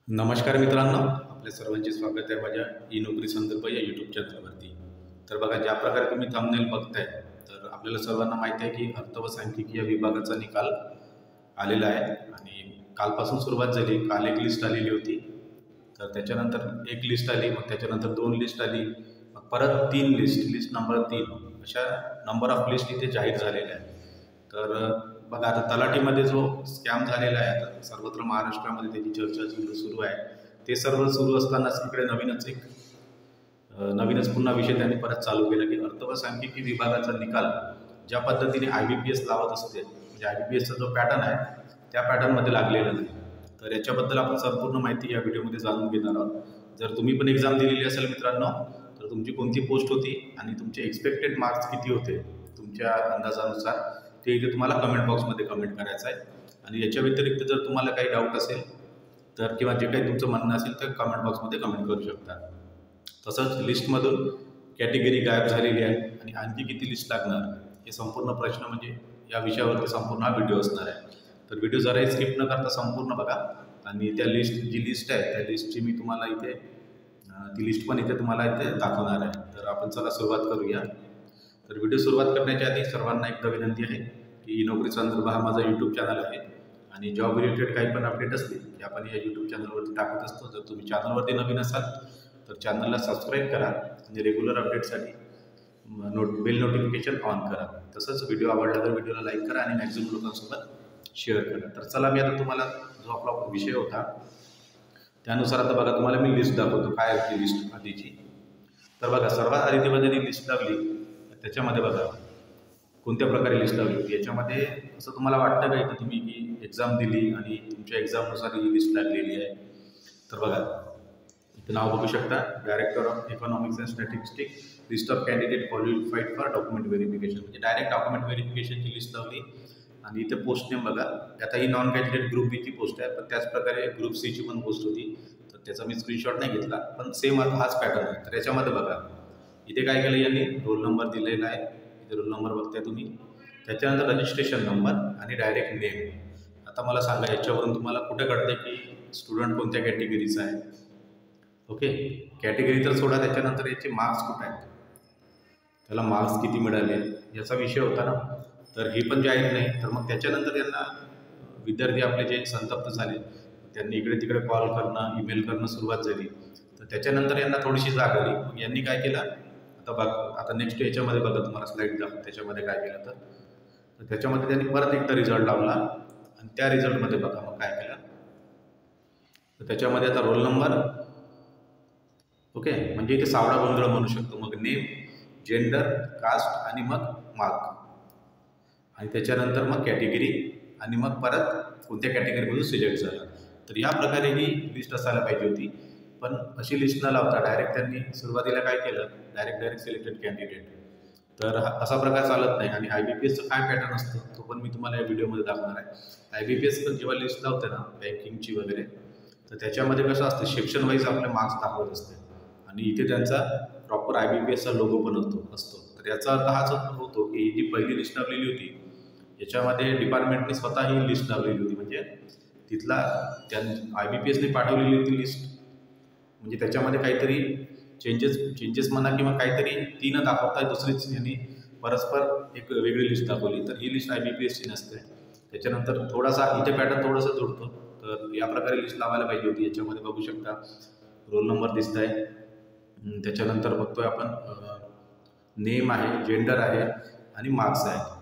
नमस्कार मित्रांनो, आपल्या सर्वांचे स्वागत आहे माझ्या ई नोकरी संदर्भ या यूट्यूब चॅनलवरती। तर बघा, ज्या प्रकारे तुम्ही थंबनेल बघताय, तर आपल्याला सर्वांना माहिती आहे की अर्थ व सांख्यिकी या विभागाचा निकाल आलेला आहे आणि कालपासून सुरुवात झाली। काल एक लिस्ट आलेली होती, तर त्याच्यानंतर एक लिस्ट आली, मग त्याच्यानंतर 2 लिस्ट आली, मग परत 3 लिस्ट नंबर 3 अशा नंबर ऑफ लिस्ट इथे जाहीर झालेल्या आहे। तर बघा, आता तलाठीमध्ये जो स्कॅम झालेला आहे, आता सर्वत्र महाराष्ट्रामध्ये त्याची चर्चा सुरू आहे। ते सर्व सुरू असतानाच इकडे नवीनच पुन्हा विषय त्यांनी परत चालू केला की अर्थ व सांख्यिकी विभागाचा निकाल ज्या पद्धतीने IBPS लावत असते, म्हणजे IBPSचा जो पॅटर्न आहे त्या पॅटर्नमध्ये लागलेला नाही। तर याच्याबद्दल आपण संपूर्ण माहिती या व्हिडिओमध्ये जाणून घेणार आहोत। जर तुम्ही पण एक्झाम दिलेली असेल मित्रांनो, तर तुमची कोणती पोस्ट होती आणि तुमचे एक्सपेक्टेड मार्क्स किती होते तुमच्या अंदाजानुसार, ते इथे तुम्हाला कमेंट बॉक्समध्ये कमेंट करायचं आहे। आणि याच्या व्यतिरिक्त जर तुम्हाला काही डाऊट असेल तर किंवा जे काही तुमचं म्हणणं असेल तर कमेंट बॉक्समध्ये कमेंट करू शकता। तसंच लिस्टमधून कॅटेगरी गायब झालेली आहे आणि आणखी किती लिस्ट लागणार, हे संपूर्ण प्रश्न म्हणजे या विषयावरती संपूर्ण हा व्हिडिओ असणार आहे। तर व्हिडिओ जराही स्किप न करता संपूर्ण बघा। आणि त्या जी लिस्ट आहे त्या लिस्टची मी तुम्हाला इथे ती लिस्ट पण इथे तुम्हाला इथे दाखवणार आहे। तर आपण चला सुरुवात करूया। तर व्हिडिओ सुरुवात करण्याच्या आधी सर्वांना एकदा विनंती आहे की ई नोकरी संदर्भ हा माझा यूट्यूब चॅनल आहे आणि जॉब रिलेटेड काही पण अपडेट असतील की आपण या यूट्यूब चॅनलवरती टाकत असतो। जर तुम्ही चॅनलवरती नवीन असाल तर चॅनलला सबस्क्राईब करा आणि रेग्युलर अपडेटसाठी बेल नोटिफिकेशन ऑन करा। तसंच व्हिडिओ आवडला तर व्हिडिओला लाईक करा आणि मॅक्झिमम लोकांसोबत शेअर करा। तर चला, मी आता तुम्हाला जो आपला विषय होता त्यानुसार आता बघा तुम्हाला मी लिस्ट दाखवतो काय आहे ती लिस्ट आधीची। तर बघा, सर्वात आधी तेव्हा ज्यांनी लिस्ट लावली त्याच्यामध्ये बघा कोणत्या प्रकारे लिस्ट लावली होती। याच्यामध्ये असं तुम्हाला वाटतं का इथं तुम्ही की एक्झाम दिली आणि तुमच्या एक्झामनुसार ही लिस्ट लागलेली आहे? तर बघा, इथं नाव बघू शकता, director of economics and statistics, list of candidate qualified for document verification, म्हणजे डायरेक्ट डॉक्युमेंट व्हेरिफिकेशनची लिस्ट लावली। आणि इथे पोस्ट नेम बघा, आता ही नॉन कॅन्डिडेट ग्रुप बीची पोस्ट आहे, पण त्याच प्रकारे ग्रुप सीची पण पोस्ट होती। तर त्याचा मी स्क्रीनशॉट नाही घेतला, पण सेम हाच पॅटर्न आहे। तर याच्यामध्ये बघा इथे काय केलं यांनी, रोल नंबर दिलेला आहे, इथे रोल नंबर बघताय तुम्ही, त्याच्यानंतर रजिस्ट्रेशन नंबर आणि डायरेक्ट नेम। आता मला सांगा याच्यावरून तुम्हाला कुठे कळते की स्टुडंट कोणत्या कॅटेगरीचा आहे? ओके, कॅटेगरी तर सोडा, त्याच्यानंतर याचे मार्क्स कुठे आहेत, त्याला मार्क्स किती मिळाले याचा विषय होता ना। तर हे पण जाहीर नाही। तर मग त्याच्यानंतर यांना विद्यार्थी आपले जे संतप्त झाले, त्यांनी इकडे तिकडे कॉल करणं, ईमेल करणं सुरुवात झाली। तर त्याच्यानंतर यांना थोडीशी जाग आली, मग यांनी काय केलं, आता नेक्स्ट याच्यामध्ये बघा तुम्हाला स्लाईड दाखव, त्याच्यामध्ये काय केलं तर त्याच्यामध्ये त्यांनी परत एकदा रिझल्ट लावला आणि त्या रिझल्टमध्ये बघा मग काय केलं, तर त्याच्यामध्ये आता रोल नंबर, ओके, म्हणजे इथे सावळा गोंधळ म्हणू शकतो, मग नेम, जेंडर, कास्ट आणि मग मार्क, आणि त्याच्यानंतर मग कॅटेगरी आणि मग परत कोणत्या कॅटेगरीमधून सिलेक्ट झाला। तर या प्रकारे ही लिस्ट असायला पाहिजे होती, पण अशी लिस्ट न लावता डायरेक्ट त्यांनी सुरुवातीला काय केलं, डायरेक्ट सिलेक्टेड कॅन्डिडेट। तर असा प्रकार चालत नाही। आणि IBPSचं काय पॅटर्न असतं तो पण मी तुम्हाला या व्हिडिओमध्ये दाखवणार आहे। IBPS पण जेव्हा लिस्ट लावते ना बँकिंगची वगैरे, तर त्याच्यामध्ये कसं असतं, सेक्शन वाईज आपले मार्क्स दाखवत असते आणि इथे त्यांचा प्रॉपर IBPSचा लोगो पण असतो। तर याचा अर्थ हाच होतो की ही जी पहिली लिस्ट लावलेली होती याच्यामध्ये डिपार्टमेंटने स्वतः ही लिस्ट लावलेली होती, म्हणजे तिथला IBPSने पाठवलेली होती लिस्ट, म्हणजे त्याच्यामध्ये काहीतरी चेंजेस म्हणा किंवा काहीतरी ती न दाखवता दुसरीच यांनी परस्पर एक वेगळी लिस्ट दाखवली। तर ही लिस्ट IBPSची नसते। त्याच्यानंतर थोडासा इथे पॅटर्न थोडासा जुळतो, तर या प्रकारे लिस्ट लावायला पाहिजे होती। याच्यामध्ये बघू शकता रोल नंबर दिसत आहे, त्याच्यानंतर बघतोय आपण नेम आहे, जेंडर आहे आणि मार्क्स आहे।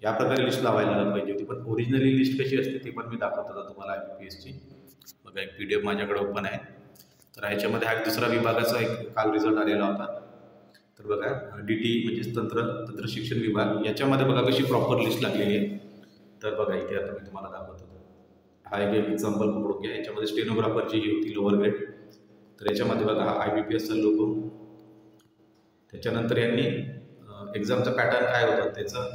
या प्रकारे लिस्ट लावायला पाहिजे होती, पण ओरिजिनली लिस्ट कशी असते ते पण मी दाखवतो तुम्हाला IBPSची। बघा, एक PDF माझ्याकडे ओपन आहे। तर ह्याच्यामध्ये हा दुसरा विभागाचा एक काल रिझल्ट आलेला होता। तर बघा DT म्हणजे तंत्र शिक्षण विभाग, याच्यामध्ये बघा कशी प्रॉपर लिस्ट लागलेली आहे। तर बघा इथे आता मी तुम्हाला दाखवतो, हा एक एक्झाम्पल पकडून घ्या। याच्यामध्ये स्टेनोग्राफरची ही होती लोअर ग्रेड, तर याच्यामध्ये बघा हा IBPSचा लोगो, त्याच्यानंतर यांनी एक्झामचा पॅटर्न काय होता त्याचा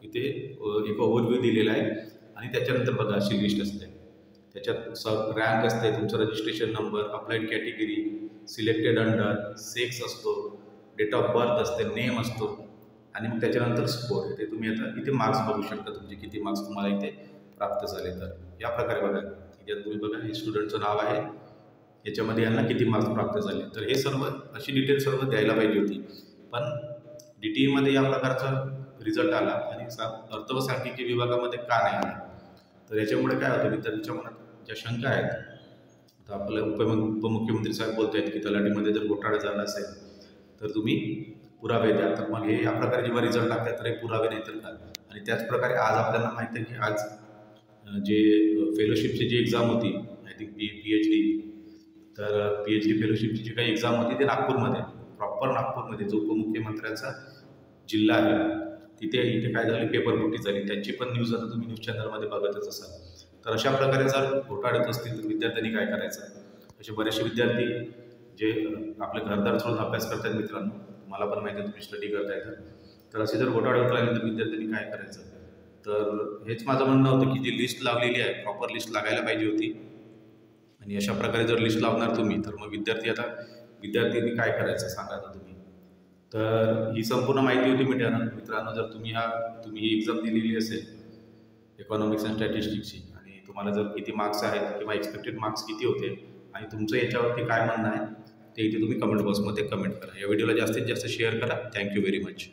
इथे एक ओव्हरव्ह्यू दिलेला आहे आणि त्याच्यानंतर बघा अशी लिस्ट असते, त्याच्यात रँक असते, तुमचं registration number, applied category, selected under, sex असतो, डेट ऑफ बर्थ असते, नेम असतो आणि मग त्याच्यानंतर स्कोर येते। तुम्ही आता इथे मार्क्स बघू शकता, तुमचे किती मार्क्स तुम्हाला इथे प्राप्त झाले। तर या प्रकारे बघा इथे तुम्ही बघा हे स्टुडंटचं नाव आहे, याच्यामध्ये यांना किती मार्क्स प्राप्त झाले. तर हे सर्व अशी डिटेल सर्व द्यायला पाहिजे होती. पण DTEमध्ये या प्रकारचा रिझल्ट आला आणि अर्थ व सांख्यिकी विभागामध्ये का नाही आला. तर याच्यामुळे काय होतं, विद्यार्थ्यांच्या मनात ज्या शंका आहेत, आता आपलं उपमुख्यमंत्री साहेब बोलत आहेत की तलाठीमध्ये जर घोटाळा झाला असेल तर तुम्ही पुरावे द्या. तर मग हे या प्रकारे जेव्हा रिझल्ट लागतात तर हे पुरावे नाही तर काय. आणि त्याचप्रकारे आज आपल्याला माहीत आहे की आज जे फेलोशिपची जी एक्झाम होती, आय थिंक PhD, तर PhD फेलोशिपची जी काही एक्झाम होती ती नागपूरमध्ये, प्रॉपर नागपूरमध्ये, जो उपमुख्यमंत्र्यांचा जिल्हा आहे इथे काय झालं, पेपरफुटी झाली. त्यांची पण न्यूज आता तुम्ही न्यूज चॅनलमध्ये बघतच असाल. तर अशा प्रकारे जर घोटाळत असतील तर विद्यार्थ्यांनी काय करायचं. असे बरेचसे विद्यार्थी जे आपले घरदार सोडून अभ्यास करतात, मित्रांनो मला पण माहिती आहे तुम्ही स्टडी करताय तर असे जर घोटाळे होत राहिले तर विद्यार्थ्यांनी काय करायचं. तर हेच माझं म्हणणं होतं की जी लिस्ट लावलेली आहे प्रॉपर लिस्ट लागायला पाहिजे होती. आणि अशा प्रकारे जर लिस्ट लावणार तुम्ही तर मग विद्यार्थ्यांनी काय करायचं सांगा आता तुम्ही. तर ही संपूर्ण माहिती होती मित्रांनो. जर तुम्ही ही एक्झाम दिलेली असेल इकॉनॉमिक्स अँड स्टॅटिस्टिक्सची आणि तुम्हाला जर किती मार्क्स आहेत किंवा एक्सपेक्टेड मार्क्स किती होते आणि तुमचं याच्यावरती काय म्हणणं आहे ते इथे तुम्ही कमेंट बॉक्समध्ये कमेंट करा. या व्हिडिओला जास्तीत जास्त शेअर करा. Thank you very much.